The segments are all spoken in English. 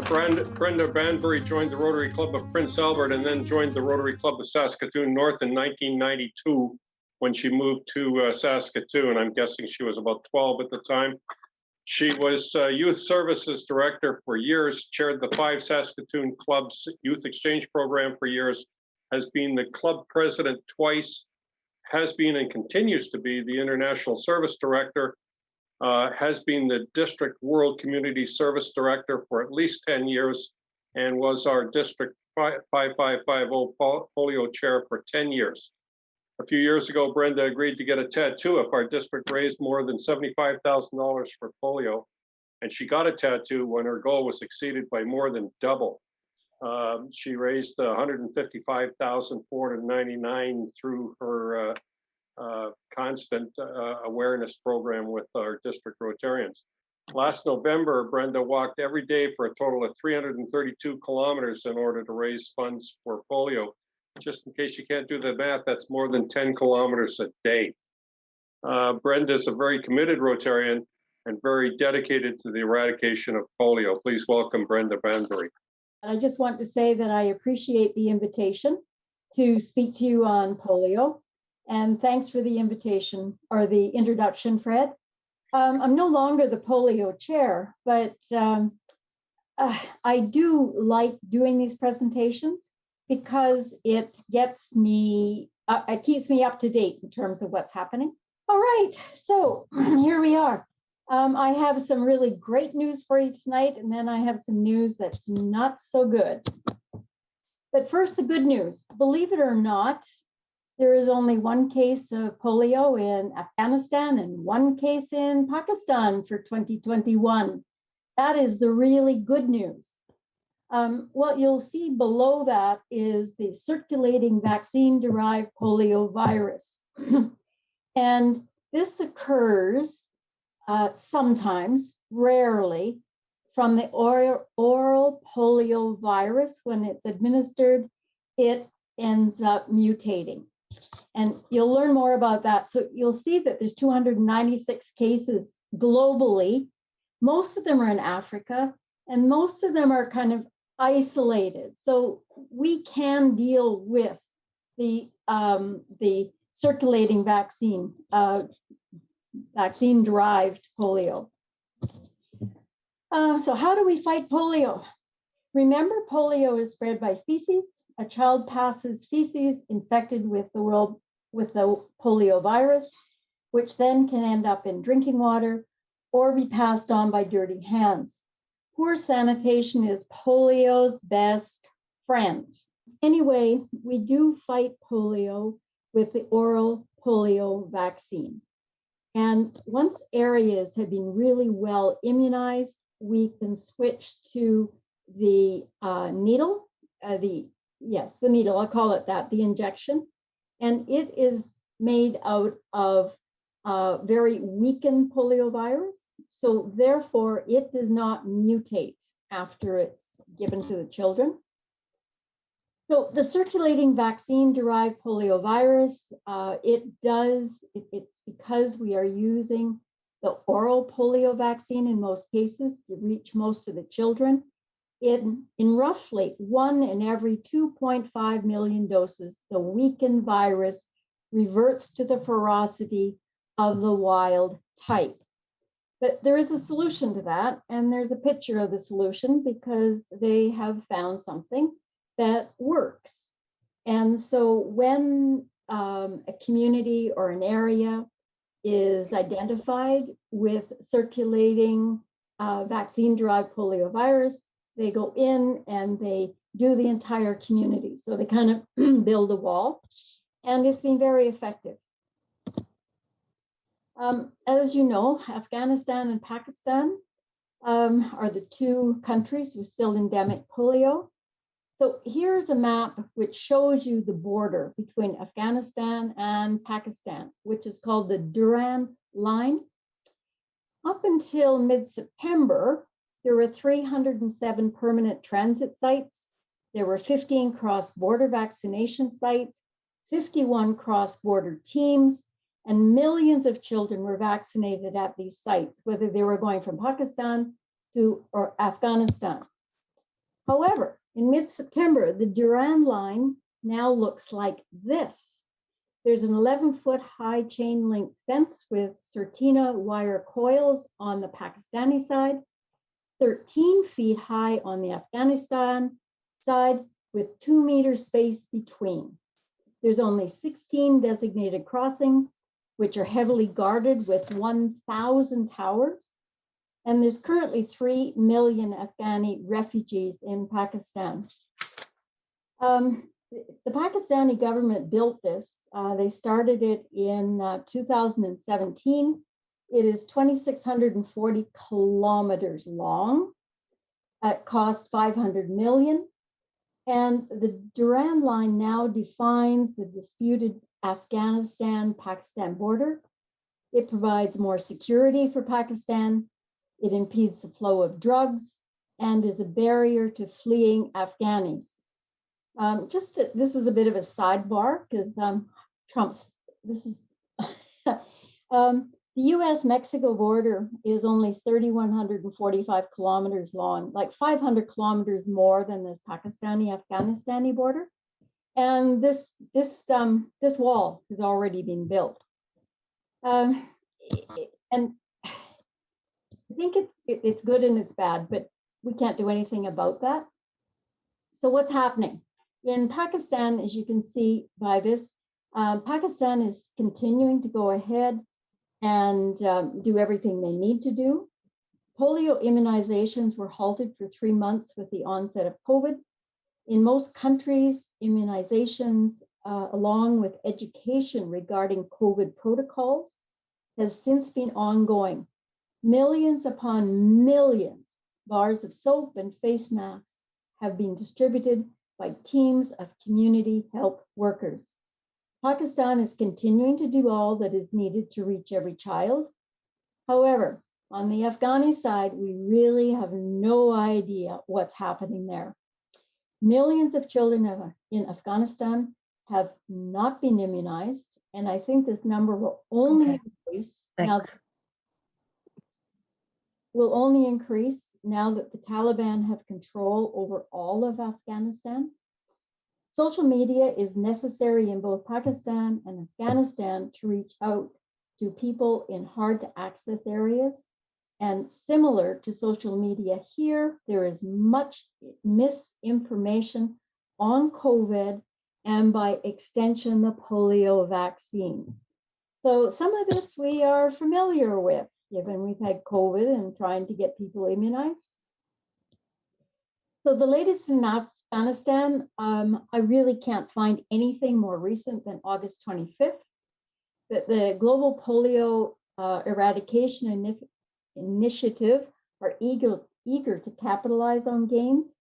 Brenda Banbury joined the Rotary Club of Prince Albert and then joined the Rotary Club of Saskatoon North in 1992 when she moved to Saskatoon. I'm guessing she was about 12 at the time. She was Youth Services Director for years, chaired the 5 Saskatoon Clubs Youth Exchange Program for years, has been the club president twice, has been and continues to be the International Service Director, has been the District World Community Service Director for at least 10 years, and was our District 5550 Polio Chair for 10 years. A few years ago, Brenda agreed to get a tattoo if our district raised more than $75,000 for polio, and she got a tattoo when her goal was exceeded by more than double. She raised $155,499 through her constant awareness program with our district Rotarians. Last November, Brenda walked every day for a total of 332 kilometers in order to raise funds for polio. Just in case you can't do the math, that's more than 10 kilometers a day. Brenda is a very committed Rotarian and very dedicated to the eradication of polio. Please welcome Brenda Banbury. I just want to say that I appreciate the invitation to speak to you on polio. And thanks for the invitation or the introduction, Fred. I'm no longer the polio chair, but I do like doing these presentations because it gets me, it keeps me up to date in terms of what's happening. All right, so here we are. I have some really great news for you tonight, and then I have some news that's not so good. But first, the good news. Believe it or not, there is only one case of polio in Afghanistan and one case in Pakistan for 2021. That is the really good news. What you'll see below that is the circulating vaccine-derived polio virus. And this occurs sometimes, rarely, from the oral polio virus. When it's administered, it ends up mutating. And you'll learn more about that. So you'll see that there's 296 cases globally. Most of them are in Africa, and most of them are kind of isolated. So we can deal with the circulating vaccine-derived polio. So how do we fight polio? Remember, polio is spread by feces. A child passes feces infected with the polio virus, which then can end up in drinking water or be passed on by dirty hands. Poor sanitation is polio's best friend. Anyway, we do fight polio with the oral polio vaccine. And once areas have been really well immunized, we can switch to the needle, the needle, I'll call it that, the injection. And it is made out of very weakened poliovirus. So therefore, it does not mutate after it's given to the children. So the circulating vaccine-derived poliovirus, it's because we are using the oral polio vaccine in most cases to reach most of the children. In roughly 1 in every 2.5 million doses, the weakened virus reverts to the ferocity of the wild type. But there is a solution to that, and there's a picture of the solution because they have found something that works. And so when a community or an area is identified with circulating vaccine-derived poliovirus, they go in and they do the entire community. So they kind of build a wall, and it's been very effective. As you know, Afghanistan and Pakistan are the 2 countries with still endemic polio. So here's a map which shows you the border between Afghanistan and Pakistan, which is called the Durand Line. Up until mid-September, there were 307 permanent transit sites. There were 15 cross-border vaccination sites, 51 cross-border teams, and millions of children were vaccinated at these sites, whether they were going from Pakistan to or Afghanistan. However, in mid-September, the Durand line now looks like this. There's an 11-foot high chain link fence with Certina wire coils on the Pakistani side, 13 feet high on the Afghanistan side with 2 meters space between. There's only 16 designated crossings, which are heavily guarded with 1,000 towers. And there's currently 3 million Afghani refugees in Pakistan. The Pakistani government built this. They started it in 2017. It is 2,640 kilometers long. It cost 500 million. And the Durand line now defines the disputed Afghanistan-Pakistan border. It provides more security for Pakistan. It impedes the flow of drugs and is a barrier to fleeing Afghanis. This is a bit of a sidebar because the US-Mexico border is only 3,145 kilometers long, like 500 kilometers more than this Pakistani-Afghanistani border. And this wall has already been built. And I think it's good and it's bad, but we can't do anything about that. So what's happening? In Pakistan, as you can see by this, Pakistan is continuing to go ahead and do everything they need to do. Polio immunizations were halted for 3 months with the onset of COVID. In most countries, immunizations, along with education regarding COVID protocols, has since been ongoing. Millions upon millions bars of soap and face masks have been distributed by teams of community health workers. Pakistan is continuing to do all that is needed to reach every child. However, on the Afghani side, we really have no idea what's happening there. Millions of children in Afghanistan have not been immunized, and I think this number will only increase now. Will only increase now that the Taliban have control over all of Afghanistan. Social media is necessary in both Pakistan and Afghanistan to reach out to people in hard to access areas. And similar to social media here, there is much misinformation on COVID and by extension, the polio vaccine. So some of this we are familiar with, given we've had COVID and trying to get people immunized. So the latest in Afghanistan, I really can't find anything more recent than August 25th, that the Global Polio Eradication Initiative are eager to capitalize on gains,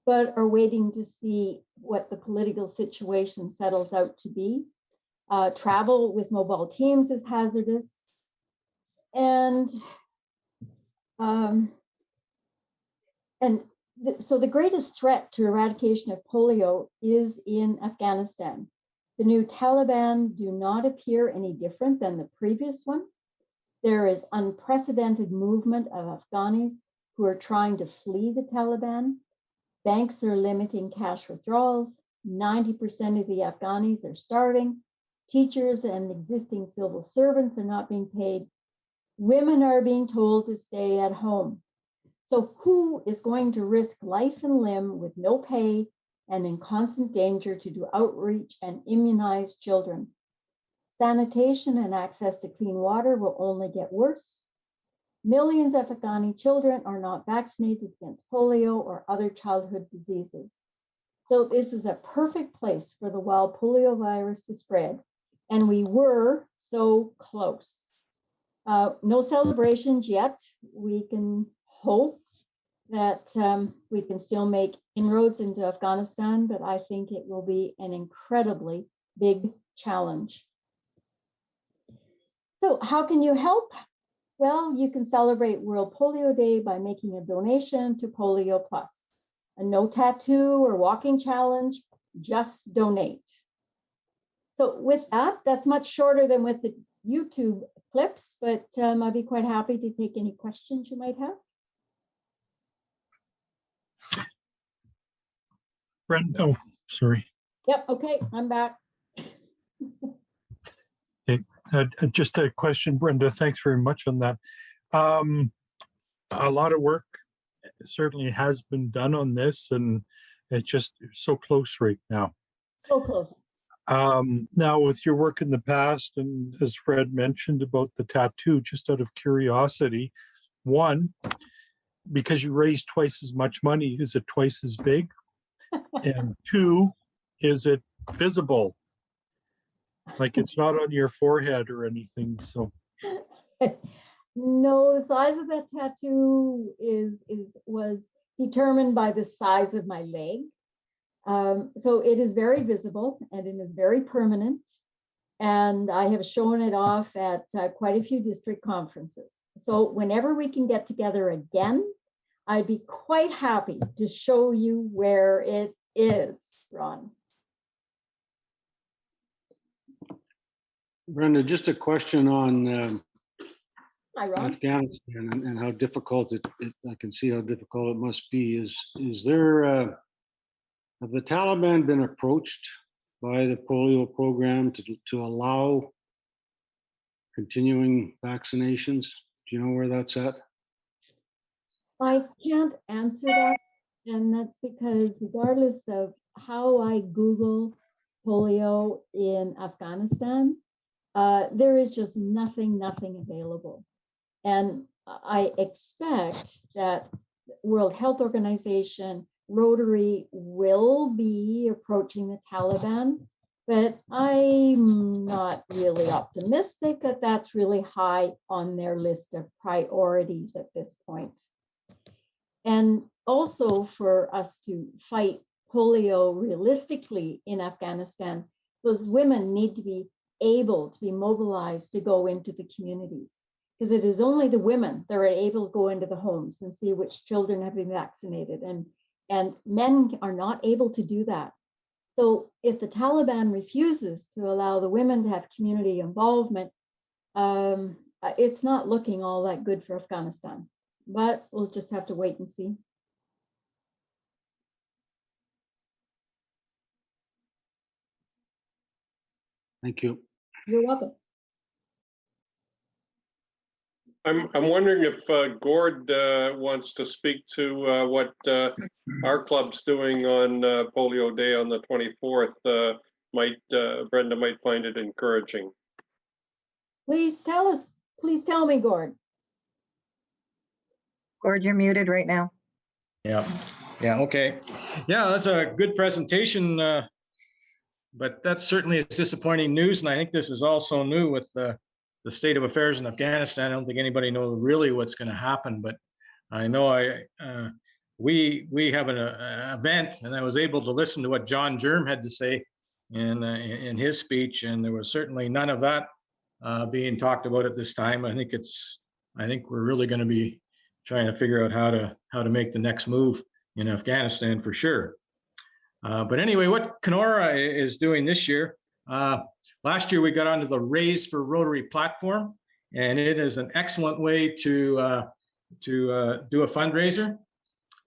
but are waiting to see what the political situation settles out to be. Travel with mobile teams is hazardous. So the greatest threat to eradication of polio is in Afghanistan. The new Taliban do not appear any different than the previous one. There is unprecedented movement of Afghanis who are trying to flee the Taliban. Banks are limiting cash withdrawals. 90% of the Afghanis are starving. Teachers and existing civil servants are not being paid. Women are being told to stay at home. So who is going to risk life and limb with no pay and in constant danger to do outreach and immunize children? Sanitation and access to clean water will only get worse. Millions of Afghani children are not vaccinated against polio or other childhood diseases. So this is a perfect place for the wild polio virus to spread. And we were so close. No celebrations yet. We can hope that we can still make inroads into Afghanistan, but I think it will be an incredibly big challenge. So how can you help? Well, you can celebrate World Polio Day by making a donation to Polio Plus. A no tattoo or walking challenge, just donate. So with that, that's much shorter than with the YouTube clips, but I'd be quite happy to take any questions you might have. Brenda, oh, sorry. Yep, okay, I'm back. Just a question, Brenda. Thanks very much on that. A lot of work certainly has been done on this, and it's just so close right now. So close. Now, with your work in the past, and as Fred mentioned about the tattoo, just out of curiosity, one, because you raised twice as much money, is it twice as big? And two, is it visible? Like it's not on your forehead or anything, so. No, the size of that tattoo was determined by the size of my leg. So it is very visible and it is very permanent. And I have shown it off at quite a few district conferences. So whenever we can get together again, I'd be quite happy to show you where it is, Ron. Brenda, just a question on Hi, Ron. Afghanistan and how difficult I can see how difficult it must be. Is there, have the Taliban been approached by the polio program to allow continuing vaccinations? Do you know where that's at? I can't answer that. And that's because regardless of how I Google polio in Afghanistan, there is just nothing available. And I expect that World Health Organization, Rotary will be approaching the Taliban, but I'm not really optimistic that that's really high on their list of priorities at this point. And also for us to fight polio realistically in Afghanistan, those women need to be able to be mobilized to go into the communities, because it is only the women that are able to go into the homes and see which children have been vaccinated, and men are not able to do that. So if the Taliban refuses to allow the women to have community involvement, it's not looking all that good for Afghanistan, but we'll just have to wait and see. Thank you. You're welcome. I'm wondering if Gord wants to speak to what our club's doing on Polio Day on the 24th. Brenda might find it encouraging. Please tell us, please tell me, Gord. Gord, you're muted right now. Yeah, okay. Yeah, that's a good presentation, but that certainly is disappointing news. And I think this is also new with the state of affairs in Afghanistan. I don't think anybody knows really what's going to happen, but I know we have an event, and I was able to listen to what John Germ had to say in his speech, and there was certainly none of that being talked about at this time. I think we're really going to be trying to figure out how to make the next move in Afghanistan for sure. But anyway, what Kenora is doing this year, last year we got onto the Raise for Rotary platform, and it is an excellent way to do a fundraiser.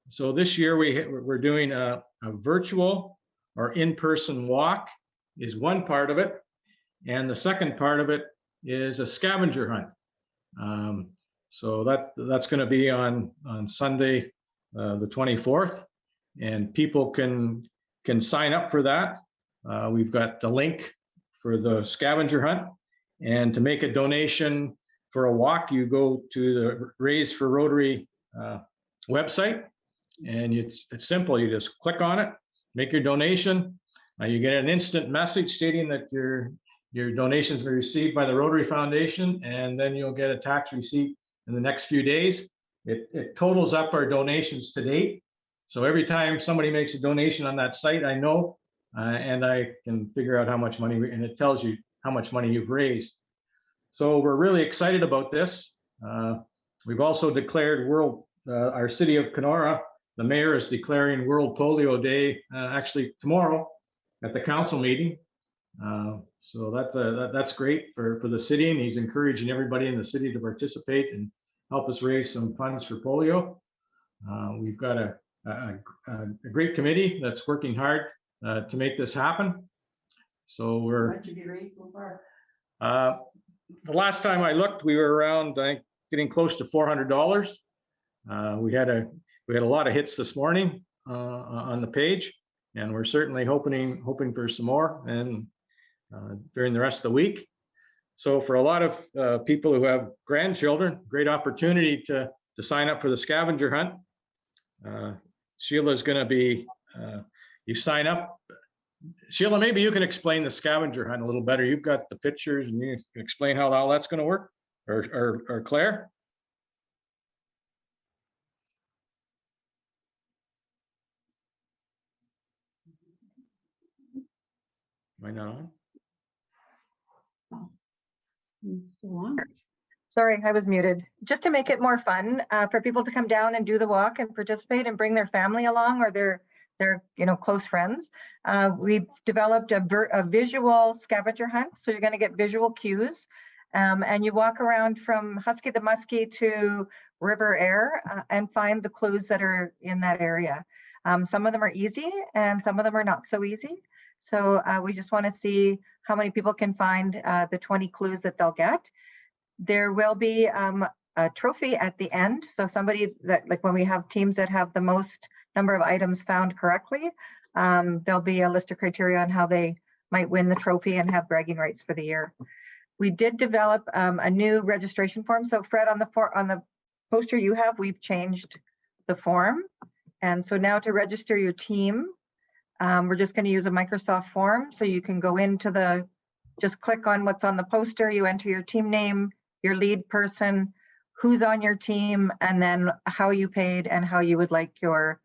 So this year we're doing a virtual or in-person walk is one part of it, and the second part of it is a scavenger hunt. So that's going to be on Sunday, the 24th, and people can sign up for that. We've got the link for the scavenger hunt, and to make a donation for a walk, you go to the Raise for Rotary website, and it's simple. You just click on it, make your donation. You get an instant message stating that your donations were received by the Rotary Foundation, and then you'll get a tax receipt in the next few days. It totals up our donations to date. So every time somebody makes a donation on that site, I know, and I can figure out how much money, and it tells you how much money you've raised. So we're really excited about this. We've also declared our city of Kenora, the mayor is declaring World Polio Day actually tomorrow at the council meeting. So that's great for the city, and he's encouraging everybody in the city to participate and help us raise some funds for polio. We've got a great committee that's working hard to make this happen. So we're the last time I looked, we were around, I think, getting close to $400. We had a lot of hits this morning on the page, and we're certainly hoping for some more and during the rest of the week. So for a lot of people who have grandchildren, great opportunity to sign up for the scavenger hunt. Sheila's going to be, you sign up. Sheila, maybe you can explain the scavenger hunt a little better. You've got the pictures and you can explain how all that's going to work, or Claire? Am I not on? Sorry, I was muted. Just to make it more fun for people to come down and do the walk and participate and bring their family along or their close friends. We've developed a visual scavenger hunt. So you're going to get visual cues. And you walk around from Husky the Muskie to River Air and find the clues that are in that area. Some of them are easy and some of them are not so easy. So we just want to see how many people can find the 20 clues that they'll get. There will be a trophy at the end. So somebody that, like when we have teams that have the most number of items found correctly, there'll be a list of criteria on how they might win the trophy and have bragging rights for the year. We did develop a new registration form. So Fred, on the poster you have, we've changed the form. And so now to register your team, we're just going to use a Microsoft form. So you can go into just click on what's on the poster, you enter your team name, your lead person, who's on your team, and then how you paid and how you would like your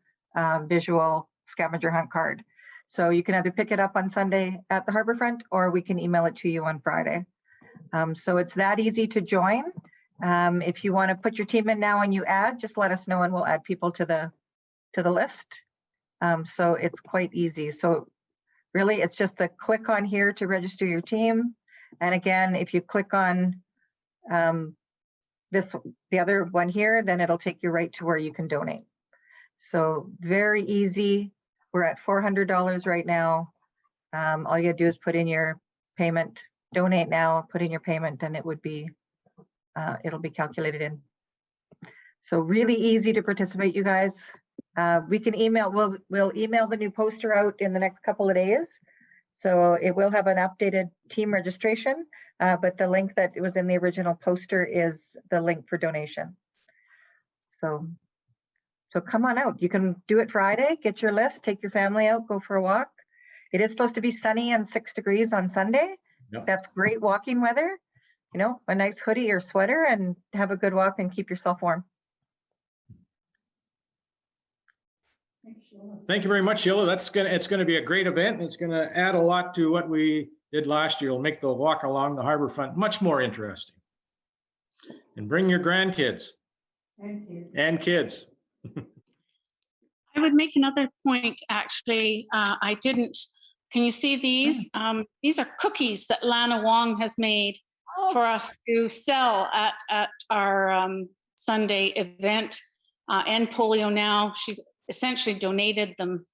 visual scavenger hunt card. So you can either pick it up on Sunday at the Harborfront or we can email it to you on Friday. So it's that easy to join. If you want to put your team in now and you add, just let us know and we'll add people to the list. So it's quite easy. So really, it's just the click on here to register your team. And again, if you click on the other one here, then it'll take you right to where you can donate. So very easy. We're at $400 right now. All you gotta do is put in your payment, donate now, put in your payment, and it'll be calculated in. So really easy to participate, you guys. We can email, we'll email the new poster out in the next couple of days. So it will have an updated team registration, but the link that was in the original poster is the link for donation. So come on out. You can do it Friday, get your list, take your family out, go for a walk. It is supposed to be sunny and 6 degrees on Sunday. Yep. That's great walking weather. You know, a nice hoodie or sweater and have a good walk and keep yourself warm. Thank you very much, Sheila. It's gonna be a great event. It's gonna add a lot to what we did last year. It'll make the walk along the Harborfront much more interesting. And bring your grandkids and kids. I would make another point, actually. I didn't. Can you see these? These are cookies that Lana Wong has made for us to sell at our Sunday event. And Polio Now, she's essentially donated them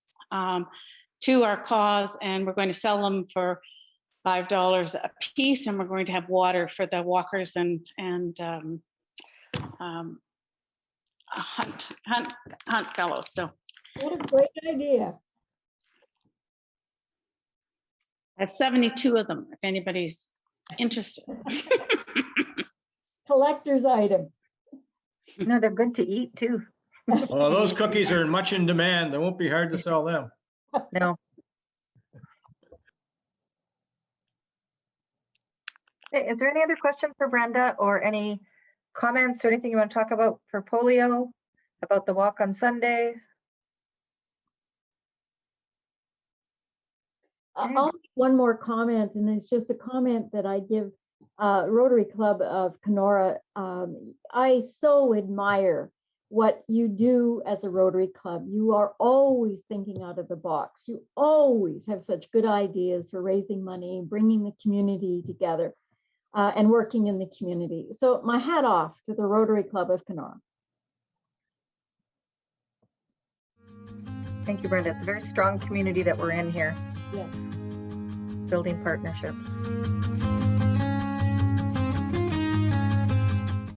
to our cause, and we're going to sell them for $5 a piece, and we're going to have water for the walkers and hunt fellows. So What a great idea. I have 72 of them if anybody's interested. Collector's item. No, they're good to eat too. Well, those cookies are much in demand. They won't be hard to sell them. No. Okay, is there any other questions for Brenda or any comments or anything you want to talk about for polio, about the walk on Sunday? I'll make one more comment, and it's just a comment that I give Rotary Club of Kenora. I so admire what you do as a Rotary Club. You are always thinking out of the box. You always have such good ideas for raising money, bringing the community together, and working in the community. So my hat off to the Rotary Club of Kenora. Thank you, Brenda. It's a very strong community that we're in here, Yes. building partnerships.